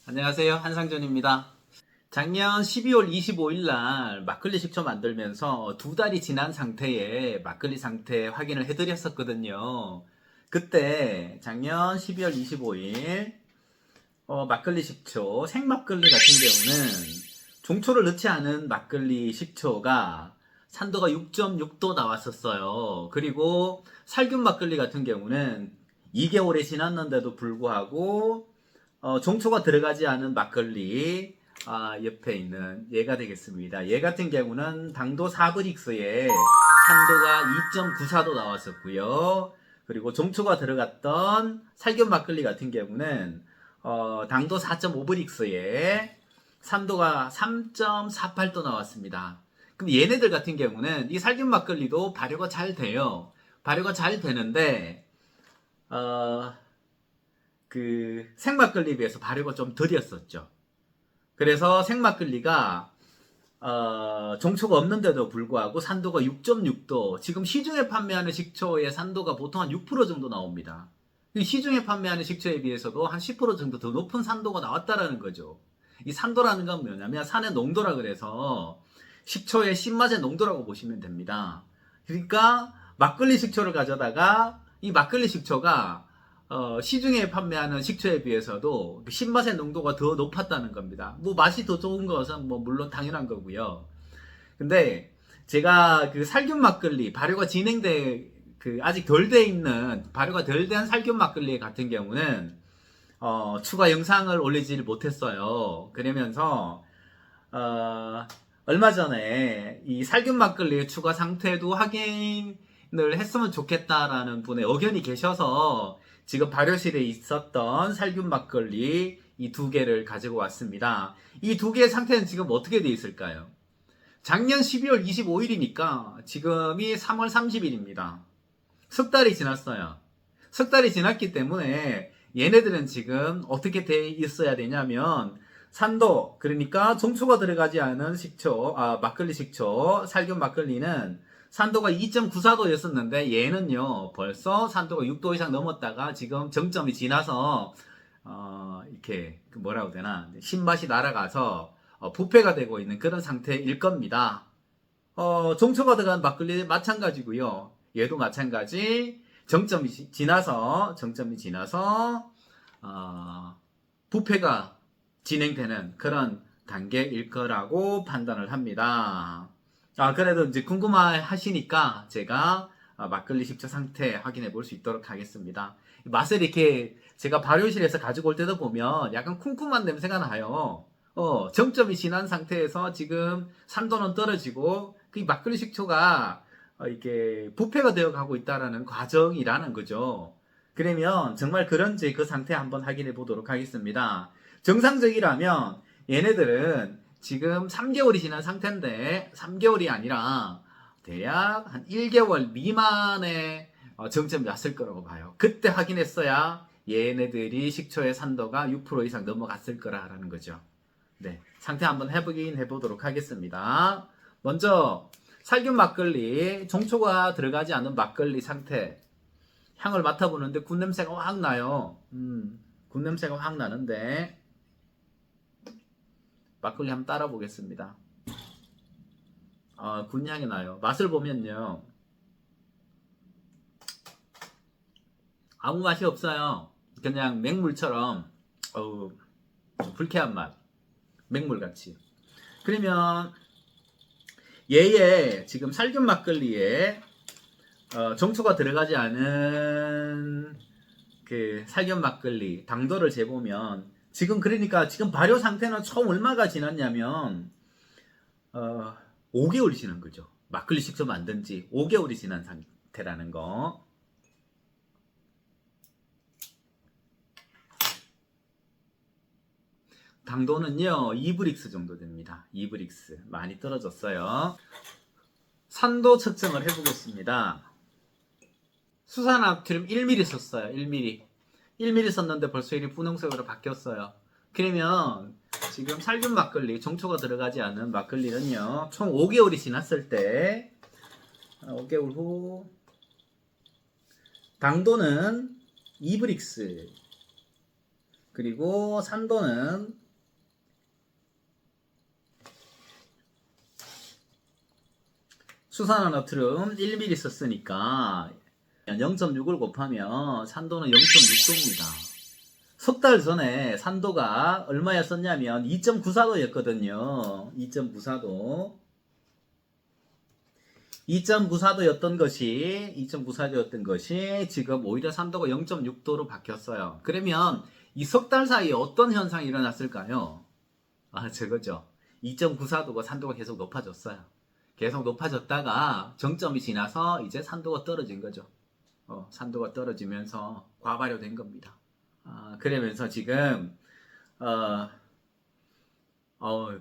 안녕하세요. 한상준입니다. 작년 12월 25일 날 막걸리 식초 만들면서 두 달이 지난 상태의 막걸리 상태 확인을 해드렸었거든요. 그때 작년 12월 25일 막걸리 식초, 생막걸리 같은 경우는 종초를 넣지 않은 막걸리 식초가 산도가 6.6도 나왔었어요. 그리고 살균 막걸리 같은 경우는 2개월이 지났는데도 불구하고 종초가 들어가지 않은 막걸리 옆에 있는 얘가 되겠습니다. 얘 같은 경우는 당도 4브릭스에 산도가 2.94도 나왔었고요. 그리고 종초가 들어갔던 살균 막걸리 같은 경우는 당도 4.5브릭스에 산도가 3.48도 나왔습니다. 그럼 얘네들 같은 경우는 이 살균 막걸리도 발효가 잘 돼요. 발효가 잘 되는데 그 생막걸리에 비해서 발효가 좀 덜이었었죠. 그래서 생막걸리가 종초가 없는데도 불구하고 산도가 6.6도, 지금 시중에 판매하는 식초의 산도가 보통 한 6% 정도 나옵니다. 시중에 판매하는 식초에 비해서도 한 10% 정도 더 높은 산도가 나왔다라는 거죠. 이 산도라는 건 뭐냐면 산의 농도라 그래서 식초의 신맛의 농도라고 보시면 됩니다. 그러니까 막걸리 식초를 가져다가 이 막걸리 식초가 시중에 판매하는 식초에 비해서도 신맛의 농도가 더 높았다는 겁니다. 뭐 맛이 더 좋은 것은 뭐 물론 당연한 거고요. 근데 제가 그 살균 막걸리 발효가 진행돼 그 아직 덜 돼 있는 발효가 덜 된 살균 막걸리 같은 경우는 추가 영상을 올리지를 못했어요. 그러면서 어, 얼마 전에 이 살균 막걸리의 추가 상태도 확인을 했으면 좋겠다라는 분의 의견이 계셔서 지금 발효실에 있었던 살균 막걸리 이 두 개를 가지고 왔습니다. 이 두 개의 상태는 지금 어떻게 돼 있을까요? 작년 12월 25일이니까 지금이 3월 30일입니다. 석 달이 지났어요. 석 달이 지났기 때문에 얘네들은 지금 어떻게 돼 있어야 되냐면 산도, 그러니까 종초가 들어가지 않은 식초, 막걸리 식초, 살균 막걸리는 산도가 2.94도였었는데 얘는요 벌써 산도가 6도 이상 넘었다가 지금 정점이 지나서 이렇게 뭐라고 되나 신맛이 날아가서 부패가 되고 있는 그런 상태일 겁니다. 종초가 들어간 막걸리 마찬가지고요. 얘도 마찬가지. 정점이 지나서 부패가 진행되는 그런 단계일 거라고 판단을 합니다. 그래도 이제 궁금하시니까 제가 막걸리 식초 상태 확인해 볼 수 있도록 하겠습니다. 맛을 이렇게 제가 발효실에서 가지고 올 때도 보면 약간 쿰쿰한 냄새가 나요. 정점이 지난 상태에서 지금 산도는 떨어지고 그 막걸리 식초가 이게 부패가 되어 가고 있다라는 과정이라는 거죠. 그러면 정말 그런지 그 상태 한번 확인해 보도록 하겠습니다. 정상적이라면 얘네들은 지금 3개월이 지난 상태인데 3개월이 아니라 대략 한 1개월 미만의 정점이 왔을 거라고 봐요. 그때 확인했어야 얘네들이 식초의 산도가 6% 이상 넘어갔을 거라는 거죠. 네, 상태 한번 해보도록 하겠습니다. 먼저 살균 막걸리, 종초가 들어가지 않은 막걸리 상태 향을 맡아보는데 군 냄새가 확 나요. 군 냄새가 확 나는데 막걸리 한번 따라 보겠습니다. 군 향이 나요. 맛을 보면요, 아무 맛이 없어요. 그냥 맹물처럼 불쾌한 맛, 맹물같이. 그러면 얘의 지금 살균 막걸리에 정초가 들어가지 않은 그 살균 막걸리 당도를 재보면 지금 그러니까 지금 발효 상태는 총 얼마가 지났냐면 5개월이 지난 거죠. 막걸리 식초 만든 지 5개월이 지난 상태라는 거. 당도는요 2브릭스 정도 됩니다. 2브릭스 많이 떨어졌어요. 산도 측정을 해보겠습니다. 수산나트륨 1ml 썼어요. 1ml. 1ml 썼는데 벌써 이리 분홍색으로 바뀌었어요. 그러면 지금 살균 막걸리, 종초가 들어가지 않은 막걸리는요, 총 5개월이 지났을 때, 5개월 후, 당도는 2브릭스. 그리고 산도는 수산화나트륨 1ml 썼으니까 0.6을 곱하면 산도는 0.6도입니다. 석 달 전에 산도가 얼마였었냐면 2.94도였거든요. 2.94도. 2.94도였던 것이 지금 오히려 산도가 0.6도로 바뀌었어요. 그러면 이 석 달 사이에 어떤 현상이 일어났을까요? 저거죠. 2.94도가 산도가 계속 높아졌어요. 계속 높아졌다가 정점이 지나서 이제 산도가 떨어진 거죠. 산도가 떨어지면서 과발효된 겁니다. 그러면서 지금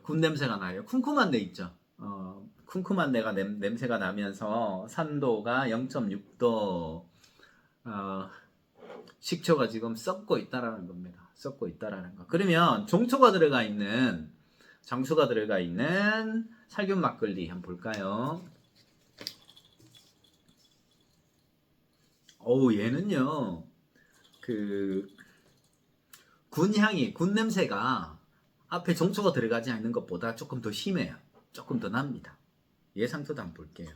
군 냄새가 나요. 쿰쿰한 데 있죠. 쿰쿰한 데가 냄새가 나면서 산도가 0.6도 식초가 지금 썩고 있다라는 겁니다. 썩고 있다라는 거. 그러면 종초가 들어가 있는 장수가 들어가 있는 살균 막걸리 한번 볼까요? 얘는요, 군 냄새가 앞에 종초가 들어가지 않는 것보다 조금 더 심해요. 조금 더 납니다. 예상토도 한번 볼게요.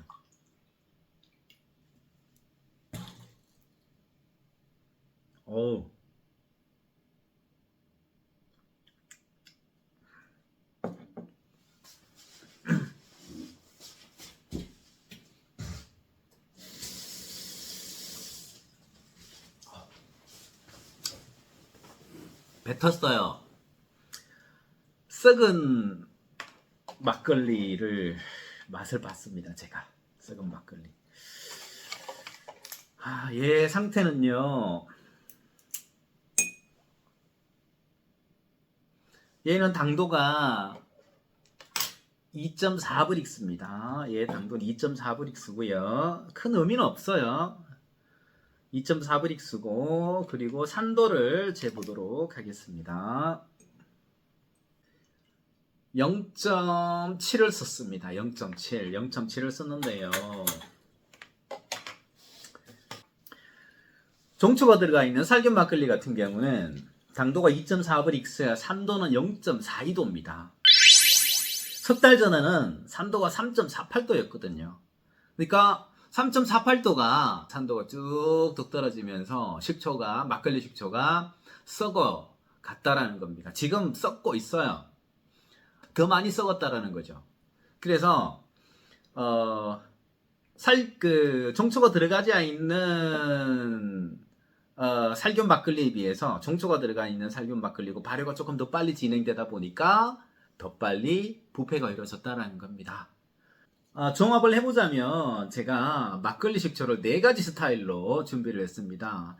뱉었어요. 썩은 막걸리를 맛을 봤습니다. 제가 썩은 막걸리. 얘 상태는요, 얘는 당도가 2.4브릭스입니다. 얘 당도는 2.4브릭스고요. 큰 의미는 없어요. 2.4브릭스고, 그리고 산도를 재보도록 하겠습니다. 0.7을 썼습니다. 0.7을 썼는데요. 종초가 들어가 있는 살균 막걸리 같은 경우는 당도가 2.4브릭스야 산도는 0.42도입니다. 석 달 전에는 산도가 3.48도였거든요. 그러니까 3.48도가 산도가 쭉쭉 떨어지면서 막걸리 식초가 썩어 갔다라는 겁니다. 지금 썩고 있어요. 더 많이 썩었다라는 거죠. 그래서 종초가 들어가지 않는 살균 막걸리에 비해서 종초가 들어가 있는 살균 막걸리고 발효가 조금 더 빨리 진행되다 보니까 더 빨리 부패가 이루어졌다라는 겁니다. 종합을 해보자면 제가 막걸리 식초를 4가지 스타일로 준비를 했습니다.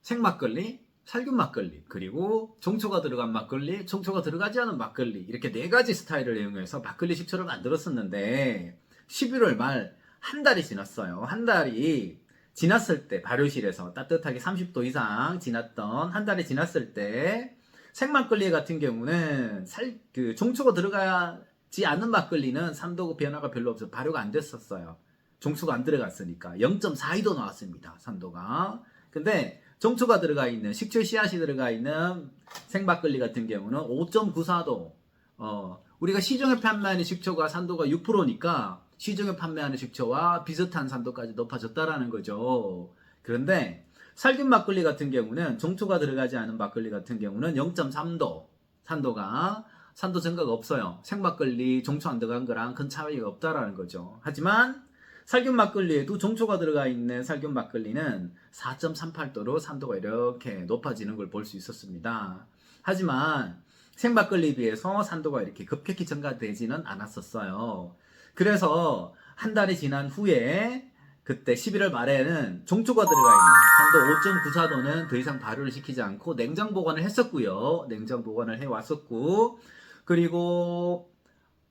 생막걸리, 살균 막걸리, 그리고 종초가 들어간 막걸리, 종초가 들어가지 않은 막걸리, 이렇게 4가지 스타일을 이용해서 막걸리 식초를 만들었었는데 11월 말 한 달이 지났어요. 한 달이 지났을 때 발효실에서 따뜻하게 30도 이상 지났던 한 달이 지났을 때 생막걸리 같은 경우는 종초가 들어가지 않은 막걸리는 산도 변화가 별로 없어서 발효가 안 됐었어요. 종초가 안 들어갔으니까 0.42도 나왔습니다. 산도가. 근데 종초가 들어가 있는 식초 씨앗이 들어가 있는 생막걸리 같은 경우는 5.94도. 우리가 시중에 판매하는 식초가 산도가 6%니까 시중에 판매하는 식초와 비슷한 산도까지 높아졌다라는 거죠. 그런데 살균 막걸리 같은 경우는 종초가 들어가지 않은 막걸리 같은 경우는 0.3도 산도 증가가 없어요. 생막걸리 종초 안 들어간 거랑 큰 차이가 없다라는 거죠. 하지만 살균 막걸리에도 종초가 들어가 있는 살균 막걸리는 4.38도로 산도가 이렇게 높아지는 걸 볼 수 있었습니다. 하지만 생막걸리에 비해서 산도가 이렇게 급격히 증가되지는 않았었어요. 그래서 한 달이 지난 후에 그때 11월 말에는 종초가 들어가 있는 산도 5.94도는 더 이상 발효를 시키지 않고 냉장 보관을 했었고요. 냉장 보관을 해왔었고, 그리고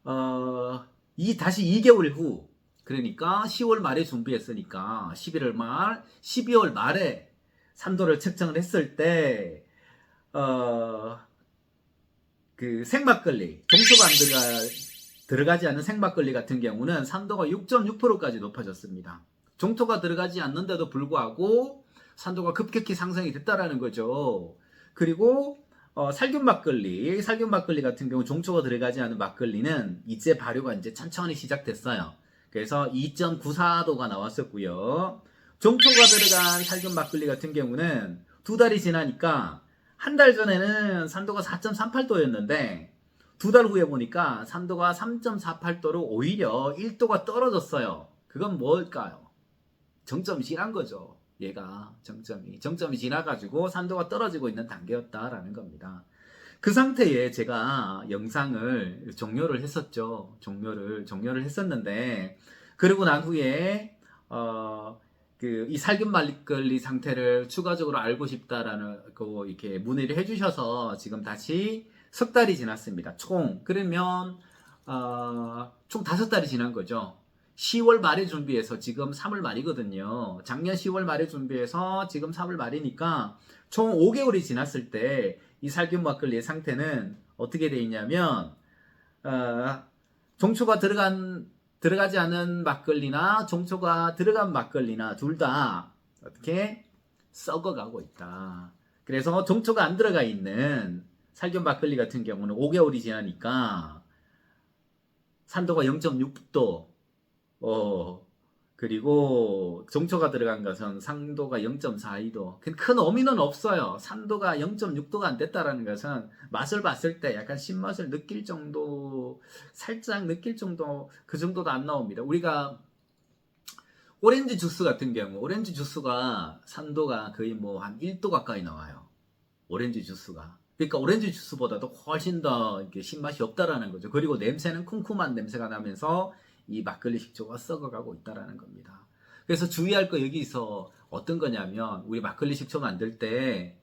다시 2개월 후, 그러니까 10월 말에 준비했으니까 11월 말, 12월 말에 산도를 측정을 했을 때 생막걸리, 종초가 안 들어가지 않는 생막걸리 같은 경우는 산도가 6.6%까지 높아졌습니다. 종초가 들어가지 않는데도 불구하고 산도가 급격히 상승이 됐다라는 거죠. 그리고 살균 막걸리 같은 경우 종초가 들어가지 않은 막걸리는 이제 발효가 이제 천천히 시작됐어요. 그래서 2.94도가 나왔었고요. 종초가 들어간 살균 막걸리 같은 경우는 두 달이 지나니까 한 달 전에는 산도가 4.38도였는데 두 달 후에 보니까 산도가 3.48도로 오히려 1도가 떨어졌어요. 그건 뭘까요? 정점이 지난 거죠. 얘가 정점이 지나가지고 산도가 떨어지고 있는 단계였다라는 겁니다. 그 상태에 제가 영상을 종료를 했었죠. 종료를 했었는데 그러고 난 후에 이 살균 막걸리 상태를 추가적으로 알고 싶다라는 거 이렇게 문의를 해주셔서 지금 다시 석 달이 지났습니다. 그러면 총 5달이 지난 거죠. 10월 말에 준비해서 지금 3월 말이거든요. 작년 10월 말에 준비해서 지금 3월 말이니까 총 5개월이 지났을 때 이 살균 막걸리의 상태는 어떻게 되어 있냐면 종초가 들어가지 않은 막걸리나 종초가 들어간 막걸리나 둘 다 어떻게 썩어가고 있다. 그래서 종초가 안 들어가 있는 살균 막걸리 같은 경우는 5개월이 지나니까 산도가 0.6도, 그리고 종초가 들어간 것은 상도가 0.42도. 큰 의미는 없어요. 산도가 0.6도가 안 됐다라는 것은 맛을 봤을 때 약간 신맛을 느낄 정도, 살짝 느낄 정도, 그 정도도 안 나옵니다. 우리가 오렌지 주스 같은 경우, 오렌지 주스가 산도가 거의 뭐 한 1도 가까이 나와요. 오렌지 주스가. 그러니까 오렌지 주스보다도 훨씬 더 이렇게 신맛이 없다라는 거죠. 그리고 냄새는 쿰쿰한 냄새가 나면서 이 막걸리 식초가 썩어가고 있다라는 겁니다. 그래서 주의할 거 여기서 어떤 거냐면 우리 막걸리 식초 만들 때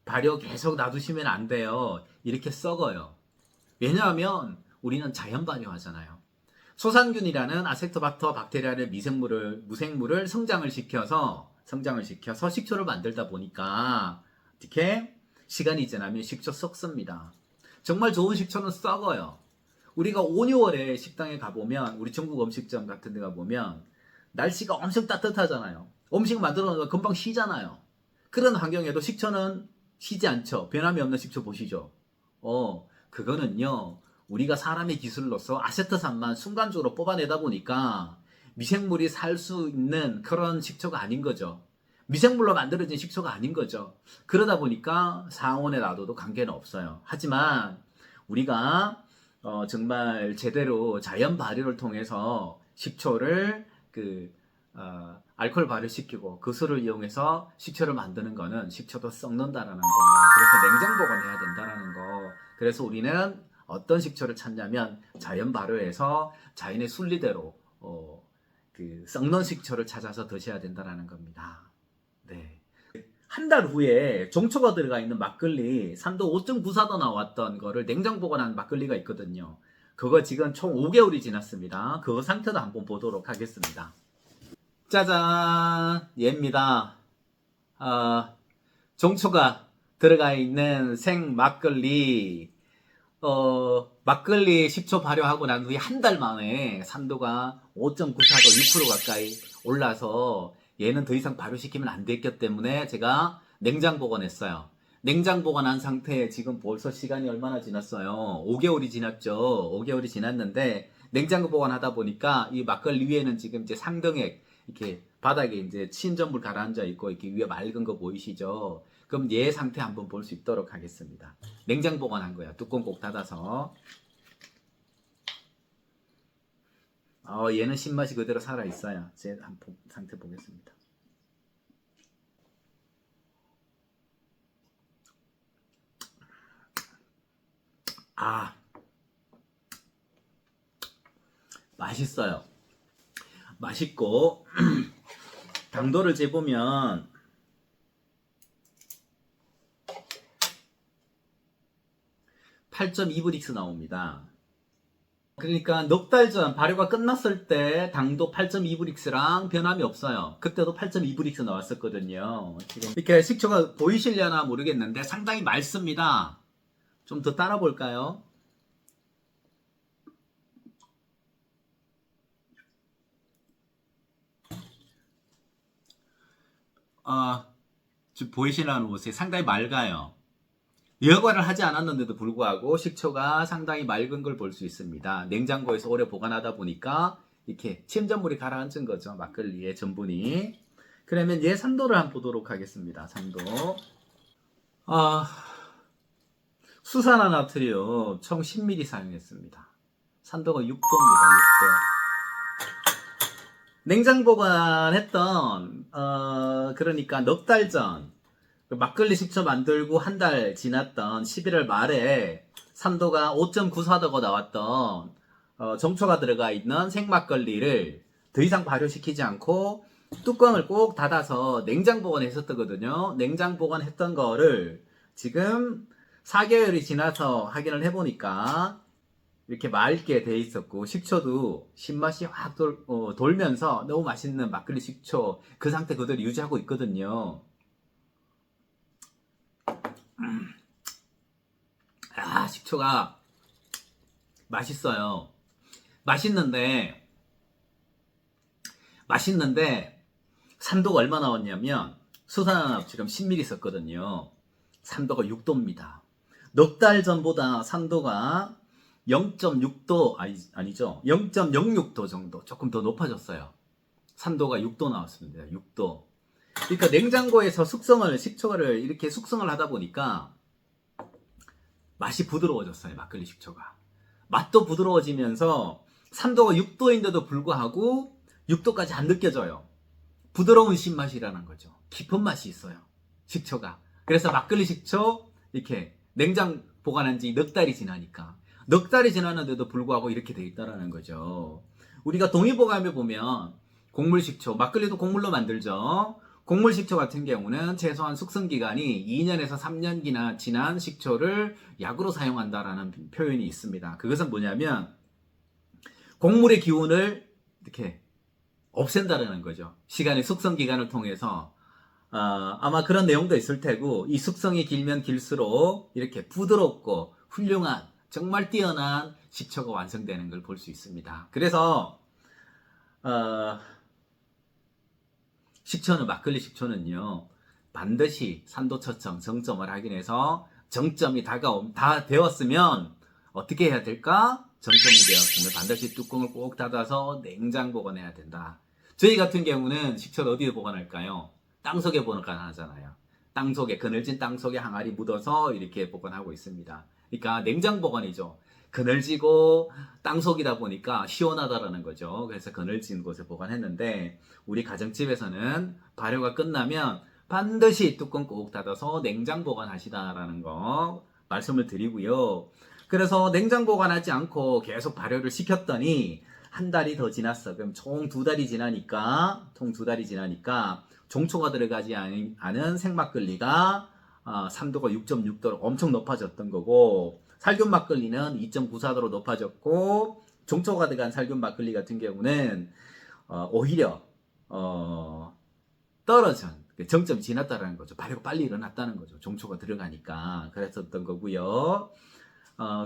발효 계속 놔두시면 안 돼요. 이렇게 썩어요. 왜냐하면 우리는 자연 발효하잖아요. 소상균이라는 아세토바터 박테리아의 무생물을 성장을 시켜서 식초를 만들다 보니까 어떻게 시간이 지나면 식초 썩습니다. 정말 좋은 식초는 썩어요. 우리가 5, 6월에 식당에 가보면 우리 중국 음식점 같은 데 가보면 날씨가 엄청 따뜻하잖아요. 음식 만들어 놓으면 금방 쉬잖아요. 그런 환경에도 식초는 쉬지 않죠. 변함이 없는 식초 보시죠. 그거는요. 우리가 사람의 기술로서 아세트산만 순간적으로 뽑아내다 보니까 미생물이 살 수 있는 그런 식초가 아닌 거죠. 미생물로 만들어진 식초가 아닌 거죠. 그러다 보니까 상온에 놔둬도 관계는 없어요. 하지만 우리가 정말 제대로 자연 발효를 통해서 식초를 알코올 발효시키고 그 수를 이용해서 식초를 만드는 거는 식초도 썩는다라는 거. 그래서 냉장 보관해야 된다라는 거. 그래서 우리는 어떤 식초를 찾냐면 자연 발효해서 자연의 순리대로 썩는 식초를 찾아서 드셔야 된다라는 겁니다. 네. 한 달 후에 종초가 들어가 있는 막걸리 산도 5.94도 나왔던 거를 냉장 보관한 막걸리가 있거든요. 그거 지금 총 5개월이 지났습니다. 그 상태도 한번 보도록 하겠습니다. 짜잔! 얘입니다. 종초가 들어가 있는 생 막걸리. 막걸리 식초 발효하고 난 후에 한 달 만에 산도가 5.94도 6% 가까이 올라서 얘는 더 이상 발효시키면 안 됐기 때문에 제가 냉장 보관했어요. 냉장 보관한 상태에 지금 벌써 시간이 얼마나 지났어요? 5개월이 지났죠. 5개월이 지났는데 냉장 보관하다 보니까 이 막걸리 위에는 지금 이제 상등액 이렇게 바닥에 이제 친전물 가라앉아 있고 이렇게 위에 맑은 거 보이시죠? 그럼 얘 상태 한번 볼 수 있도록 하겠습니다. 냉장 보관한 거야. 뚜껑 꼭 닫아서. 얘는 신맛이 그대로 살아있어요. 제 한번 상태 보겠습니다. 맛있어요. 맛있고 당도를 재보면 8.2브릭스 나옵니다. 그러니까 넉 달 전 발효가 끝났을 때 당도 8.2브릭스랑 변함이 없어요. 그때도 8.2브릭스 나왔었거든요. 지금 이렇게 식초가 보이시려나 모르겠는데 상당히 맑습니다. 좀 더 따라 볼까요? 지금 보이시려나 보세요. 상당히 맑아요. 여과를 하지 않았는데도 불구하고 식초가 상당히 맑은 걸 볼 수 있습니다. 냉장고에서 오래 보관하다 보니까 이렇게 침전물이 가라앉은 거죠. 막걸리의 전분이. 그러면 얘 산도를 한번 보도록 하겠습니다. 산도. 수산화나트륨 총 10ml 사용했습니다. 산도가 6도입니다. 6도. 냉장 보관했던 그러니까 넉 달 전 막걸리 식초 만들고 한 달 지났던 11월 말에 산도가 5.94도가 나왔던 정초가 들어가 있는 생막걸리를 더 이상 발효시키지 않고 뚜껑을 꼭 닫아서 냉장 보관했었거든요. 냉장 보관했던 거를 지금 4개월이 지나서 확인을 해보니까 이렇게 맑게 돼 있었고 식초도 신맛이 확 돌면서 너무 맛있는 막걸리 식초 그 상태 그대로 유지하고 있거든요. 식초가 맛있어요. 맛있는데 산도가 얼마 나왔냐면 수산화합 지금 10ml 썼거든요. 산도가 6도입니다. 넉 달 전보다 산도가 0.6도 아니죠. 0.06도 정도 조금 더 높아졌어요. 산도가 6도 나왔습니다. 6도. 그러니까 냉장고에서 식초를 이렇게 숙성을 하다 보니까 맛이 부드러워졌어요. 막걸리 식초가. 맛도 부드러워지면서 산도가 6도인데도 불구하고 6도까지 안 느껴져요. 부드러운 신맛이라는 거죠. 깊은 맛이 있어요. 식초가. 그래서 막걸리 식초 이렇게 냉장 보관한 지 넉 달이 지나니까 넉 달이 지났는데도 불구하고 이렇게 돼 있다라는 거죠. 우리가 동의보감에 보면 곡물식초, 막걸리도 곡물로 만들죠. 곡물식초 같은 경우는 최소한 숙성기간이 2년에서 3년기나 지난 식초를 약으로 사용한다라는 표현이 있습니다. 그것은 뭐냐면 곡물의 기운을 이렇게 없앤다라는 거죠. 시간의 숙성기간을 통해서 아마 그런 내용도 있을 테고 이 숙성이 길면 길수록 이렇게 부드럽고 훌륭한 정말 뛰어난 식초가 완성되는 걸 볼 수 있습니다. 그래서 막걸리 식초는요 반드시 산도초청 정점을 확인해서 정점이 다 되었으면 어떻게 해야 될까? 정점이 되었으면 반드시 뚜껑을 꼭 닫아서 냉장 보관해야 된다. 저희 같은 경우는 식초를 어디에 보관할까요? 땅속에 보관하잖아요. 그늘진 땅속에 항아리 묻어서 이렇게 보관하고 있습니다. 그러니까 냉장 보관이죠. 그늘지고 땅속이다 보니까 시원하다라는 거죠. 그래서 그늘진 곳에 보관했는데 우리 가정집에서는 발효가 끝나면 반드시 뚜껑 꼭 닫아서 냉장 보관하시다라는 거 말씀을 드리고요. 그래서 냉장 보관하지 않고 계속 발효를 시켰더니 한 달이 더 지났어. 그럼 총 2달이 지나니까 종초가 들어가지 않은 생막걸리가 산도가 6.6도로 엄청 높아졌던 거고 살균 막걸리는 2.94도로 높아졌고 종초가 들어간 살균 막걸리 같은 경우는 오히려 떨어진 정점이 지났다는 거죠. 발효가 빨리 일어났다는 거죠. 종초가 들어가니까 그랬었던 거고요.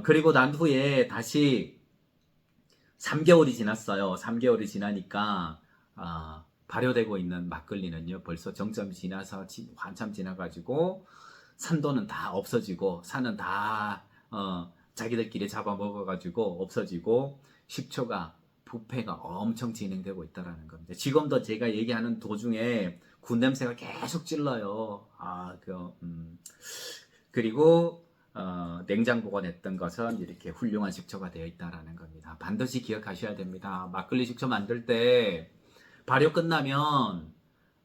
그리고 난 후에 다시 3개월이 지났어요. 3개월이 지나니까 발효되고 있는 막걸리는요 벌써 정점이 지나서 한참 지나가지고 산도는 다 없어지고 산은 다 자기들끼리 잡아먹어가지고 없어지고 식초가 부패가 엄청 진행되고 있다라는 겁니다. 지금도 제가 얘기하는 도중에 군 냄새가 계속 찔러요. 그리고 냉장 보관했던 것은 이렇게 훌륭한 식초가 되어 있다라는 겁니다. 반드시 기억하셔야 됩니다. 막걸리 식초 만들 때 발효 끝나면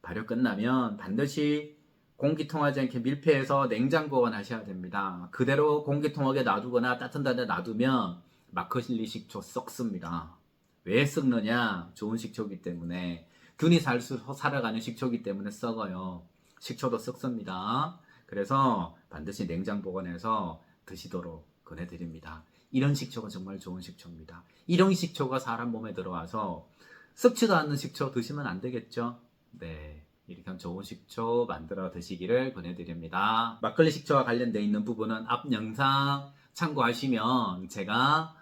반드시 공기통하지 않게 밀폐해서 냉장 보관하셔야 됩니다. 그대로 공기통하게 놔두거나 따뜻한 데다 놔두면 막걸리 식초 썩습니다. 왜 썩느냐? 좋은 식초기 때문에 균이 살아가는 식초기 때문에 썩어요. 식초도 썩습니다. 그래서 반드시 냉장 보관해서 드시도록 권해드립니다. 이런 식초가 정말 좋은 식초입니다. 이런 식초가 사람 몸에 들어와서 썩지도 않는 식초 드시면 안 되겠죠? 네, 이렇게 좋은 식초 만들어 드시기를 권해드립니다. 막걸리 식초와 관련되어 있는 부분은 앞 영상 참고하시면 제가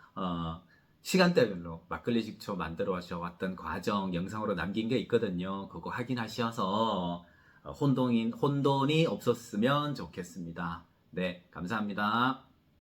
시간대별로 막걸리 식초 만들어 왔던 과정 영상으로 남긴 게 있거든요. 그거 확인하셔서 혼돈이 없었으면 좋겠습니다. 네, 감사합니다.